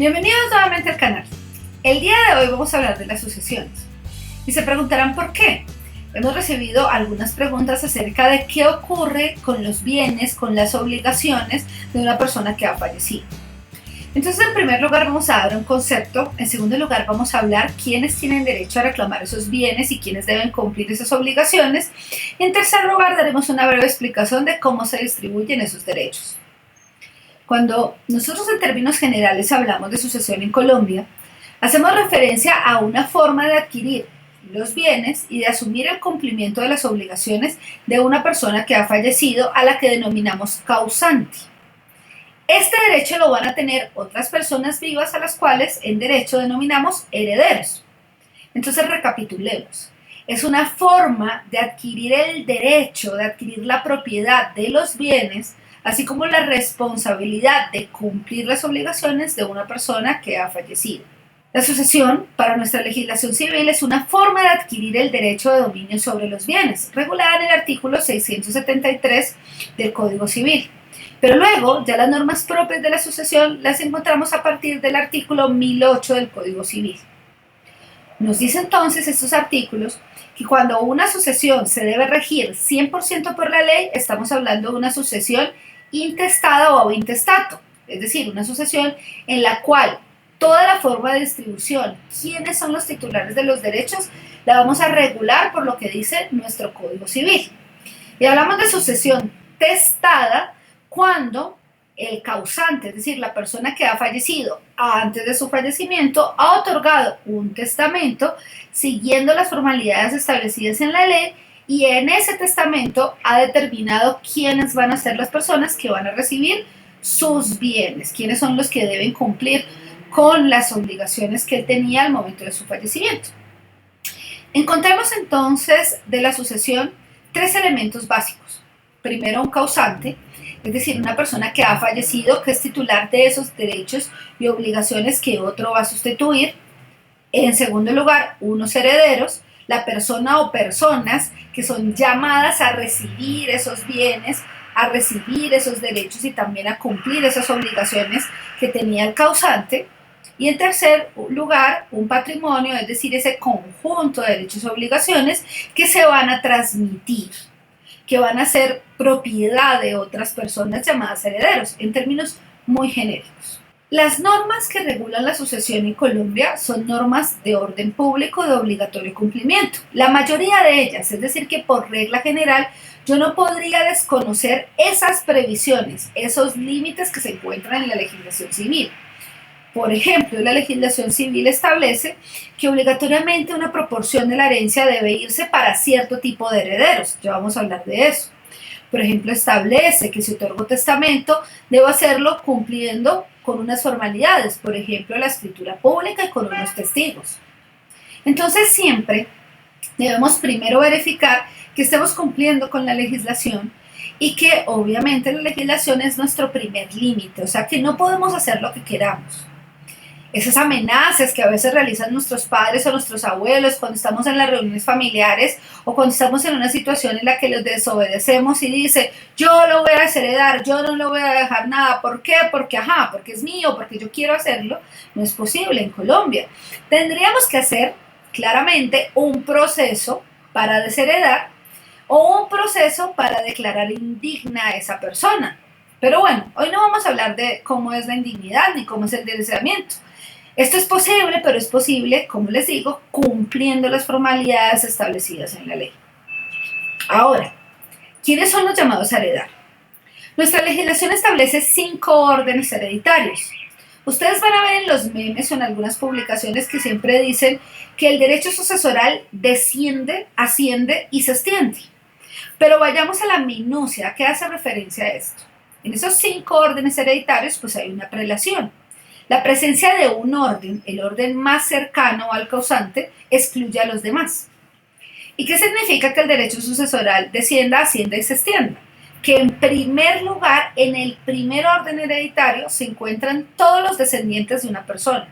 Bienvenidos nuevamente al canal. El día de hoy vamos a hablar de las sucesiones. Y se preguntarán por qué. Hemos recibido algunas preguntas acerca de qué ocurre con los bienes, con las obligaciones de una persona que ha fallecido. Entonces, en primer lugar vamos a dar un concepto. En segundo lugar vamos a hablar quiénes tienen derecho a reclamar esos bienes y quiénes deben cumplir esas obligaciones. Y en tercer lugar daremos una breve explicación de cómo se distribuyen esos derechos. Cuando nosotros en términos generales hablamos de sucesión en Colombia, hacemos referencia a una forma de adquirir los bienes y de asumir el cumplimiento de las obligaciones de una persona que ha fallecido, a la que denominamos causante. Este derecho lo van a tener otras personas vivas, a las cuales en derecho denominamos herederos. Entonces recapitulemos. Es una forma de adquirir el derecho, de adquirir la propiedad de los bienes, así como la responsabilidad de cumplir las obligaciones de una persona que ha fallecido. La sucesión, para nuestra legislación civil, es una forma de adquirir el derecho de dominio sobre los bienes, regulada en el artículo 673 del Código Civil. Pero luego, ya las normas propias de la sucesión las encontramos a partir del artículo 1008 del Código Civil. Nos dice entonces estos artículos que cuando una sucesión se debe regir 100% por la ley, estamos hablando de una sucesión intestada o a intestato, es decir, una sucesión en la cual toda la forma de distribución, quiénes son los titulares de los derechos, la vamos a regular por lo que dice nuestro Código Civil. Y hablamos de sucesión testada cuando el causante, es decir, la persona que ha fallecido antes de su fallecimiento, ha otorgado un testamento siguiendo las formalidades establecidas en la ley, y en ese testamento ha determinado quiénes van a ser las personas que van a recibir sus bienes, quiénes son los que deben cumplir con las obligaciones que él tenía al momento de su fallecimiento. Encontramos entonces de la sucesión tres elementos básicos. Primero, un causante, es decir, una persona que ha fallecido, que es titular de esos derechos y obligaciones que otro va a sustituir. En segundo lugar, unos herederos, la persona o personas que son llamadas a recibir esos bienes, a recibir esos derechos y también a cumplir esas obligaciones que tenía el causante. Y en tercer lugar, un patrimonio, es decir, ese conjunto de derechos y obligaciones que se van a transmitir, que van a ser propiedad de otras personas llamadas herederos, en términos muy genéricos. Las normas que regulan la sucesión en Colombia son normas de orden público de obligatorio cumplimiento. La mayoría de ellas, es decir, que por regla general, yo no podría desconocer esas previsiones, esos límites que se encuentran en la legislación civil. Por ejemplo, la legislación civil establece que obligatoriamente una proporción de la herencia debe irse para cierto tipo de herederos. Ya vamos a hablar de eso. Por ejemplo, establece que si otorgo testamento, debo hacerlo cumpliendo con unas formalidades, por ejemplo, la escritura pública y con unos testigos. Entonces, siempre debemos primero verificar que estemos cumpliendo con la legislación y que obviamente la legislación es nuestro primer límite, o sea que no podemos hacer lo que queramos. Esas amenazas que a veces realizan nuestros padres o nuestros abuelos cuando estamos en las reuniones familiares o cuando estamos en una situación en la que los desobedecemos y dice, yo lo voy a desheredar, yo no lo voy a dejar nada. ¿Por qué? Porque es mío, porque yo quiero hacerlo. No es posible en Colombia. Tendríamos que hacer claramente un proceso para desheredar o un proceso para declarar indigna a esa persona. Pero bueno, hoy no vamos a hablar de cómo es la indignidad ni cómo es el desheredamiento. Esto es posible, pero es posible, como les digo, cumpliendo las formalidades establecidas en la ley. Ahora, ¿quiénes son los llamados a heredar? Nuestra legislación establece 5 órdenes hereditarios. Ustedes van a ver en los memes o en algunas publicaciones que siempre dicen que el derecho sucesoral desciende, asciende y se extiende. Pero vayamos a la minucia, ¿a qué hace referencia a esto? En esos 5 órdenes hereditarios, pues hay una prelación. La presencia de un orden, el orden más cercano al causante, excluye a los demás. ¿Y qué significa que el derecho sucesoral descienda, ascienda y se extienda? Que en primer lugar, en el primer orden hereditario, se encuentran todos los descendientes de una persona.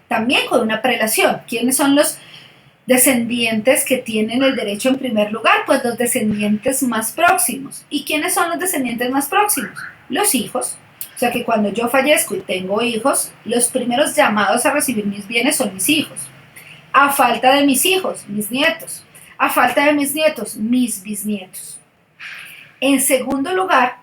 También con una prelación. ¿Quiénes son los descendientes que tienen el derecho en primer lugar? Pues los descendientes más próximos. ¿Y quiénes son los descendientes más próximos? Los hijos. sea que cuando yo fallezco y tengo hijos, los primeros llamados a recibir mis bienes son mis hijos. A falta de mis hijos, mis nietos. A falta de mis nietos, mis bisnietos. En segundo lugar,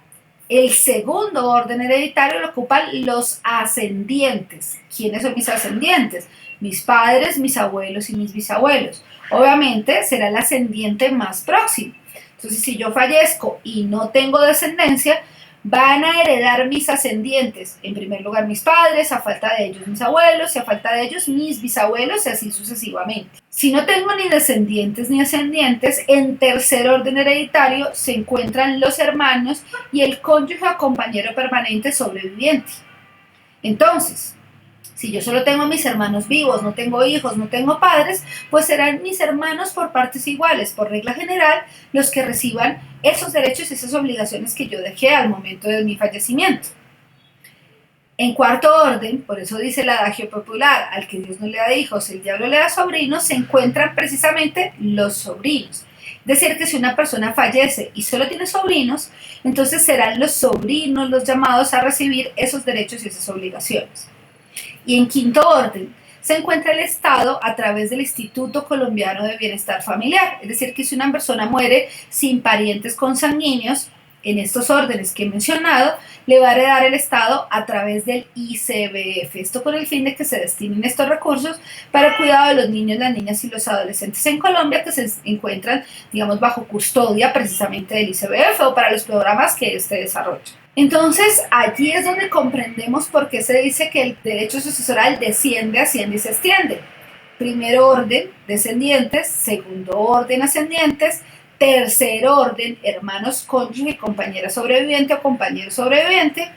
el segundo orden hereditario lo ocupan los ascendientes. ¿Quiénes son mis ascendientes? Mis padres, mis abuelos y mis bisabuelos. Obviamente será el ascendiente más próximo. Entonces, si yo fallezco y no tengo descendencia, van a heredar mis ascendientes. En primer lugar, mis padres, a falta de ellos, mis abuelos, y a falta de ellos, mis bisabuelos, y así sucesivamente. Si no tengo ni descendientes ni ascendientes, en tercer orden hereditario se encuentran los hermanos y el cónyuge o compañero permanente sobreviviente. Entonces, si yo solo tengo a mis hermanos vivos, no tengo hijos, no tengo padres, pues serán mis hermanos por partes iguales, por regla general, los que reciban esos derechos y esas obligaciones que yo dejé al momento de mi fallecimiento. En cuarto orden, por eso dice el adagio popular, al que Dios no le da hijos, el diablo le da sobrinos, se encuentran precisamente los sobrinos. Es decir, que si una persona fallece y solo tiene sobrinos, entonces serán los sobrinos los llamados a recibir esos derechos y esas obligaciones. Y en quinto orden, se encuentra el Estado a través del Instituto Colombiano de Bienestar Familiar. Es decir, que si una persona muere sin parientes consanguíneos, en estos órdenes que he mencionado, le va a heredar el Estado a través del ICBF. Esto con el fin de que se destinen estos recursos para el cuidado de los niños, las niñas y los adolescentes en Colombia que se encuentran, digamos, bajo custodia precisamente del ICBF o para los programas que este desarrolla. Entonces, allí es donde comprendemos por qué se dice que el derecho sucesoral desciende, asciende y se extiende. Primero orden, descendientes. Segundo orden, ascendientes. Tercer orden, hermanos, cónyuge y compañera sobreviviente o compañero sobreviviente.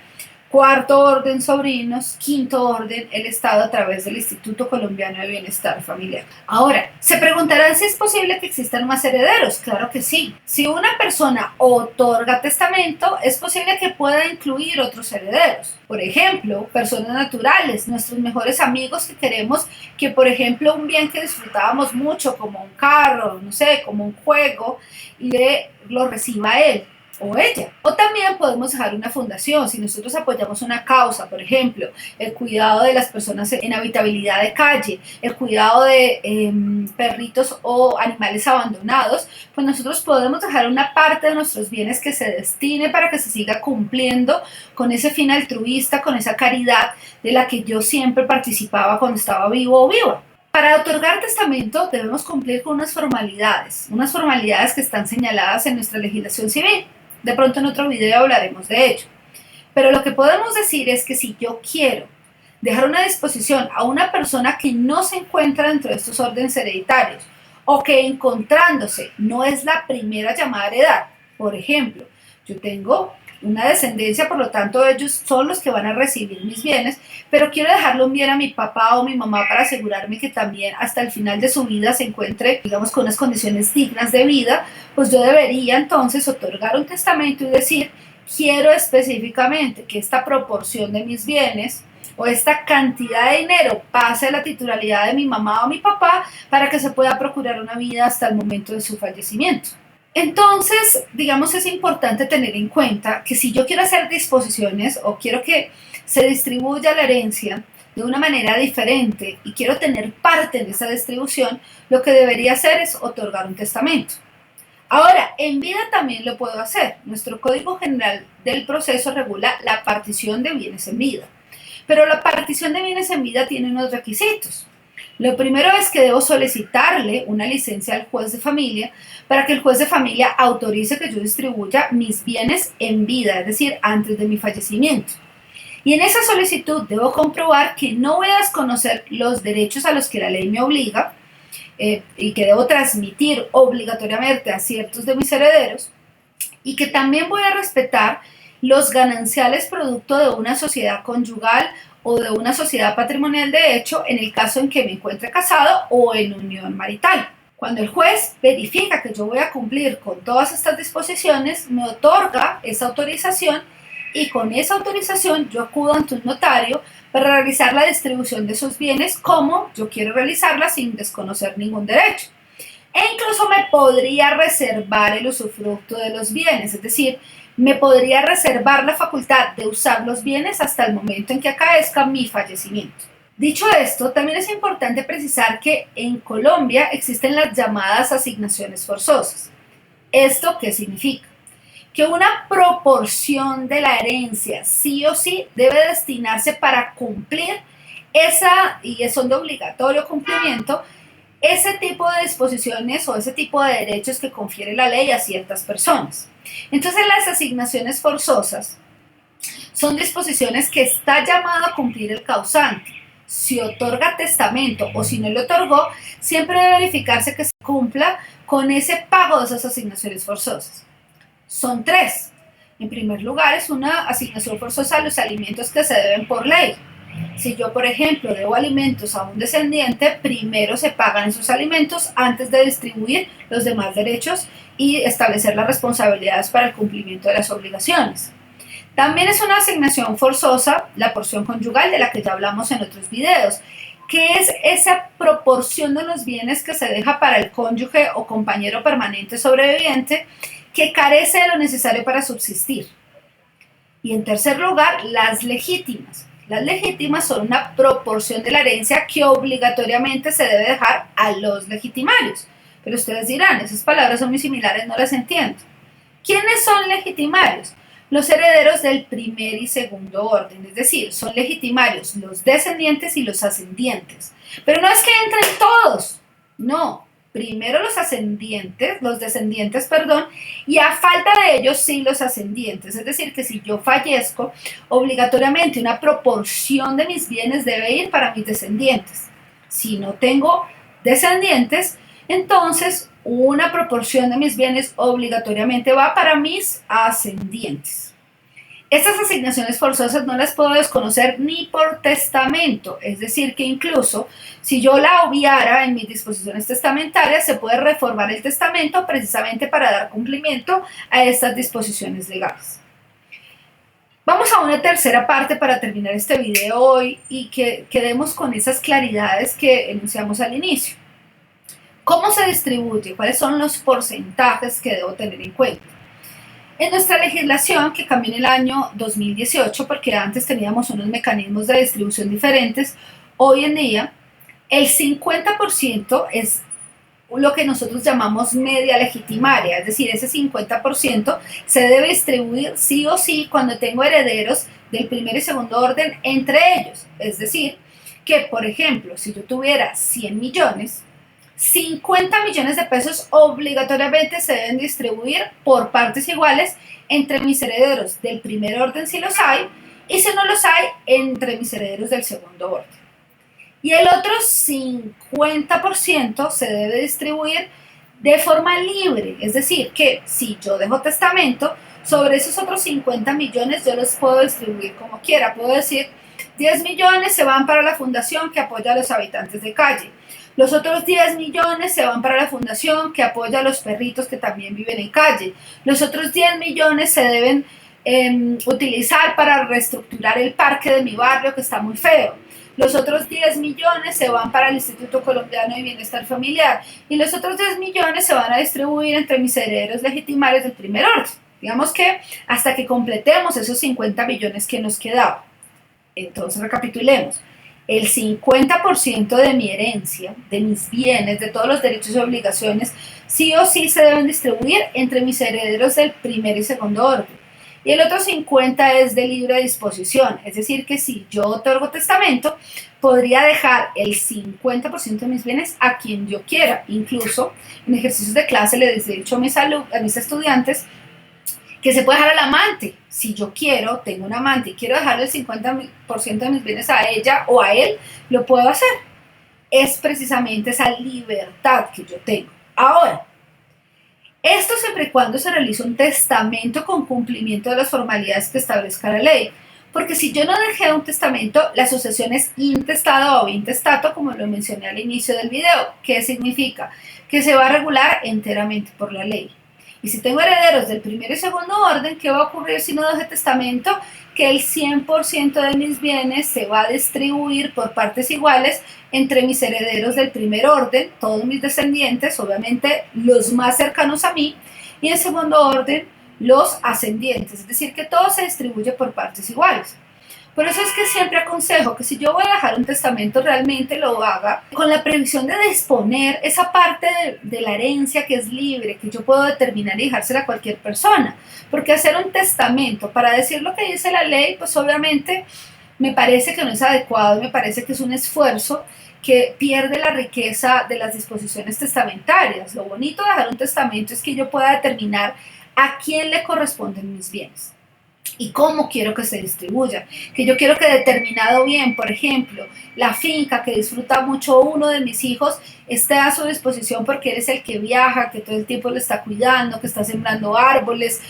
Cuarto orden, sobrinos. Quinto orden, el Estado a través del Instituto Colombiano de Bienestar Familiar. Ahora, se preguntarán si es posible que existan más herederos. Claro que sí. Si una persona otorga testamento, es posible que pueda incluir otros herederos. Por ejemplo, personas naturales, nuestros mejores amigos que queremos que, por ejemplo, un bien que disfrutábamos mucho, como un carro, no sé, como un juego, lo reciba él o ella. O también podemos dejar una fundación. Si nosotros apoyamos una causa, por ejemplo, el cuidado de las personas en habitabilidad de calle, el cuidado de perritos o animales abandonados, pues nosotros podemos dejar una parte de nuestros bienes que se destine para que se siga cumpliendo con ese fin altruista, con esa caridad de la que yo siempre participaba cuando estaba vivo o viva. Para otorgar testamento debemos cumplir con unas formalidades que están señaladas en nuestra legislación civil. De pronto en otro video hablaremos de ello. Pero lo que podemos decir es que si yo quiero dejar una disposición a una persona que no se encuentra dentro de estos órdenes hereditarios o que encontrándose no es la primera llamada a heredar, por ejemplo, yo tengo una descendencia, por lo tanto ellos son los que van a recibir mis bienes, pero quiero dejarle un bien a mi papá o mi mamá para asegurarme que también hasta el final de su vida se encuentre, digamos, con unas condiciones dignas de vida, pues yo debería entonces otorgar un testamento y decir, quiero específicamente que esta proporción de mis bienes o esta cantidad de dinero pase a la titularidad de mi mamá o mi papá para que se pueda procurar una vida hasta el momento de su fallecimiento. Entonces, digamos, es importante tener en cuenta que si yo quiero hacer disposiciones o quiero que se distribuya la herencia de una manera diferente y quiero tener parte en esa distribución, lo que debería hacer es otorgar un testamento. Ahora, en vida también lo puedo hacer. Nuestro Código General del Proceso regula la partición de bienes en vida. Pero la partición de bienes en vida tiene unos requisitos. Lo primero es que debo solicitarle una licencia al juez de familia para que el juez de familia autorice que yo distribuya mis bienes en vida, es decir, antes de mi fallecimiento. Y en esa solicitud debo comprobar que no voy a desconocer los derechos a los que la ley me obliga y que debo transmitir obligatoriamente a ciertos de mis herederos y que también voy a respetar los gananciales producto de una sociedad conyugal o de una sociedad patrimonial de hecho en el caso en que me encuentre casado o en unión marital. Cuando el juez verifica que yo voy a cumplir con todas estas disposiciones, me otorga esa autorización y con esa autorización yo acudo ante un notario para realizar la distribución de esos bienes como yo quiero realizarla sin desconocer ningún derecho. E incluso me podría reservar el usufructo de los bienes, es decir, me podría reservar la facultad de usar los bienes hasta el momento en que acaezca mi fallecimiento. Dicho esto, también es importante precisar que en Colombia existen las llamadas asignaciones forzosas. ¿Esto qué significa? Que una proporción de la herencia sí o sí debe destinarse para cumplir y son de obligatorio cumplimiento, ese tipo de disposiciones o ese tipo de derechos que confiere la ley a ciertas personas. Entonces, las asignaciones forzosas son disposiciones que está llamado a cumplir el causante. Si otorga testamento o si no lo otorgó, siempre debe verificarse que se cumpla con ese pago de esas asignaciones forzosas. Son tres. En primer lugar, es una asignación forzosa a los alimentos que se deben por ley. Si yo, por ejemplo, debo alimentos a un descendiente, primero se pagan esos alimentos antes de distribuir los demás derechos y establecer las responsabilidades para el cumplimiento de las obligaciones. También es una asignación forzosa la porción conyugal, de la que ya hablamos en otros videos, que es esa proporción de los bienes que se deja para el cónyuge o compañero permanente sobreviviente que carece de lo necesario para subsistir. Y en tercer lugar, las legítimas. Las legítimas son una proporción de la herencia que obligatoriamente se debe dejar a los legitimarios. Pero ustedes dirán, esas palabras son muy similares, no las entiendo. ¿Quiénes son legitimarios? Los herederos del primer y segundo orden, es decir, son legitimarios los descendientes y los ascendientes. Pero no es que entren todos, no. Primero los descendientes, y a falta de ellos sí los ascendientes. Es decir, que si yo fallezco, obligatoriamente una proporción de mis bienes debe ir para mis descendientes. Si no tengo descendientes, entonces una proporción de mis bienes obligatoriamente va para mis ascendientes. Estas asignaciones forzosas no las puedo desconocer ni por testamento, es decir, que incluso si yo la obviara en mis disposiciones testamentarias, se puede reformar el testamento precisamente para dar cumplimiento a estas disposiciones legales. Vamos a una tercera parte para terminar este video hoy y que quedemos con esas claridades que enunciamos al inicio. ¿Cómo se distribuye? ¿Cuáles son los porcentajes que debo tener en cuenta? En nuestra legislación, que cambió en el año 2018, porque antes teníamos unos mecanismos de distribución diferentes, hoy en día el 50% es lo que nosotros llamamos media legitimaria, es decir, ese 50% se debe distribuir sí o sí cuando tengo herederos del primer y segundo orden entre ellos. Es decir, que por ejemplo, si yo tuviera 100 millones, 50 millones de pesos obligatoriamente se deben distribuir por partes iguales entre mis herederos del primer orden si los hay, y si no los hay, entre mis herederos del segundo orden. Y el otro 50% se debe distribuir de forma libre, es decir, que si yo dejo testamento, sobre esos otros 50 millones yo los puedo distribuir como quiera. Puedo decir, 10 millones se van para la fundación que apoya a los habitantes de calle. Los otros 10 millones se van para la fundación que apoya a los perritos que también viven en calle. Los otros 10 millones se deben utilizar para reestructurar el parque de mi barrio que está muy feo. Los otros 10 millones se van para el Instituto Colombiano de Bienestar Familiar. Y los otros 10 millones se van a distribuir entre mis herederos legitimarios del primer orden. Digamos que hasta que completemos esos 50 millones que nos quedaban. Entonces recapitulemos. El 50% de mi herencia, de mis bienes, de todos los derechos y obligaciones, sí o sí se deben distribuir entre mis herederos del primer y segundo orden. Y el otro 50% es de libre disposición, es decir, que si yo otorgo testamento, podría dejar el 50% de mis bienes a quien yo quiera. Incluso en ejercicios de clase les he dicho a mis estudiantes que se puede dejar al amante. Si yo quiero, tengo un amante y quiero dejarle el 50% de mis bienes a ella o a él, lo puedo hacer. Es precisamente esa libertad que yo tengo. Ahora, esto siempre y cuando se realice un testamento con cumplimiento de las formalidades que establezca la ley. Porque si yo no dejé un testamento, la sucesión es intestada o intestato, como lo mencioné al inicio del video. ¿Qué significa? Que se va a regular enteramente por la ley. Y si tengo herederos del primer y segundo orden, ¿qué va a ocurrir si no dejé testamento? Que el 100% de mis bienes se va a distribuir por partes iguales entre mis herederos del primer orden, todos mis descendientes, obviamente los más cercanos a mí, y en segundo orden, los ascendientes, es decir, que todo se distribuye por partes iguales. Por eso es que siempre aconsejo que si yo voy a dejar un testamento, realmente lo haga con la previsión de disponer esa parte de la herencia que es libre, que yo puedo determinar y dejársela a cualquier persona. Porque hacer un testamento para decir lo que dice la ley, pues obviamente me parece que no es adecuado, me parece que es un esfuerzo que pierde la riqueza de las disposiciones testamentarias. Lo bonito de dejar un testamento es que yo pueda determinar a quién le corresponden mis bienes y cómo quiero que se distribuya, que yo quiero que determinado bien, por ejemplo, la finca que disfruta mucho uno de mis hijos esté a su disposición porque él es el que viaja, que todo el tiempo lo está cuidando, que está sembrando árboles,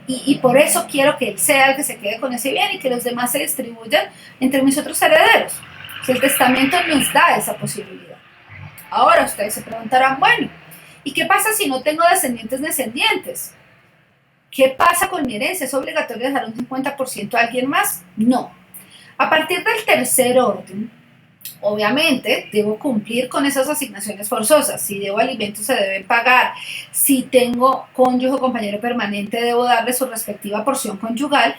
y por eso quiero que él sea el que se quede con ese bien y que los demás se distribuyan entre mis otros herederos. Si el testamento nos da esa posibilidad. Ahora ustedes se preguntarán, bueno, ¿y qué pasa si no tengo descendientes? ¿Qué pasa con mi herencia? ¿Es obligatorio dejar un 50% a alguien más? No. A partir del tercer orden, obviamente debo cumplir con esas asignaciones forzosas. Si debo alimentos, se deben pagar. Si tengo cónyuge o compañero permanente, debo darle su respectiva porción conyugal.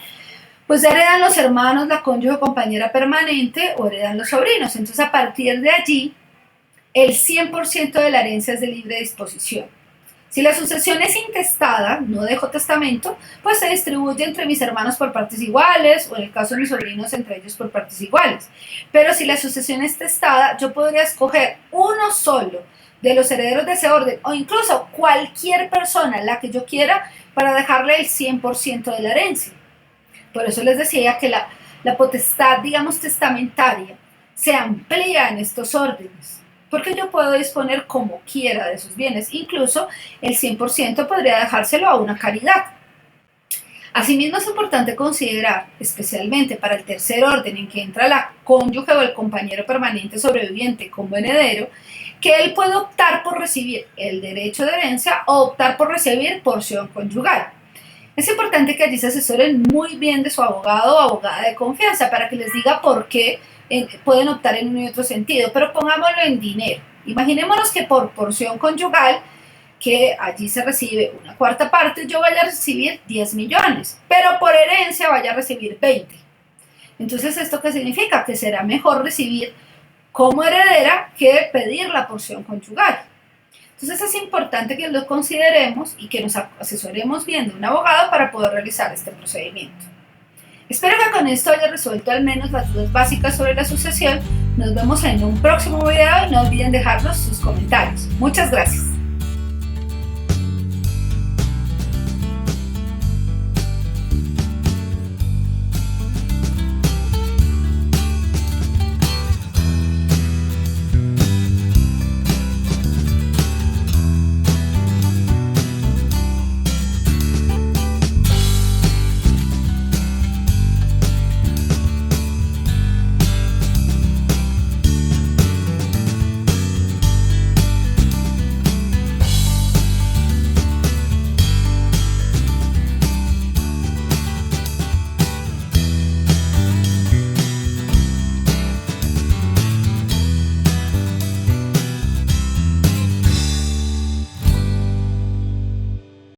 Pues heredan los hermanos, la cónyuge o compañera permanente, o heredan los sobrinos. Entonces, a partir de allí, el 100% de la herencia es de libre disposición. Si la sucesión es intestada, no dejo testamento, pues se distribuye entre mis hermanos por partes iguales, o en el caso de mis sobrinos, entre ellos por partes iguales. Pero si la sucesión es testada, yo podría escoger uno solo de los herederos de ese orden, o incluso cualquier persona, la que yo quiera, para dejarle el 100% de la herencia. Por eso les decía que la potestad, digamos, testamentaria se amplía en estos órdenes, porque yo puedo disponer como quiera de sus bienes, incluso el 100% podría dejárselo a una caridad. Asimismo, es importante considerar, especialmente para el tercer orden en que entra la cónyuge o el compañero permanente sobreviviente como heredero, que él puede optar por recibir el derecho de herencia o optar por recibir porción conyugal. Es importante que allí se asesoren muy bien de su abogado o abogada de confianza para que les diga por qué pueden optar en uno y otro sentido, pero pongámoslo en dinero. Imaginémonos que por porción conyugal, que allí se recibe una cuarta parte, yo vaya a recibir 10 millones, pero por herencia vaya a recibir 20. Entonces, ¿esto qué significa? Que será mejor recibir como heredera que pedir la porción conyugal. Entonces es importante que lo consideremos y que nos asesoremos bien de un abogado para poder realizar este procedimiento. Espero que con esto haya resuelto al menos las dudas básicas sobre la sucesión. Nos vemos en un próximo video y no olviden dejarnos sus comentarios. Muchas gracias.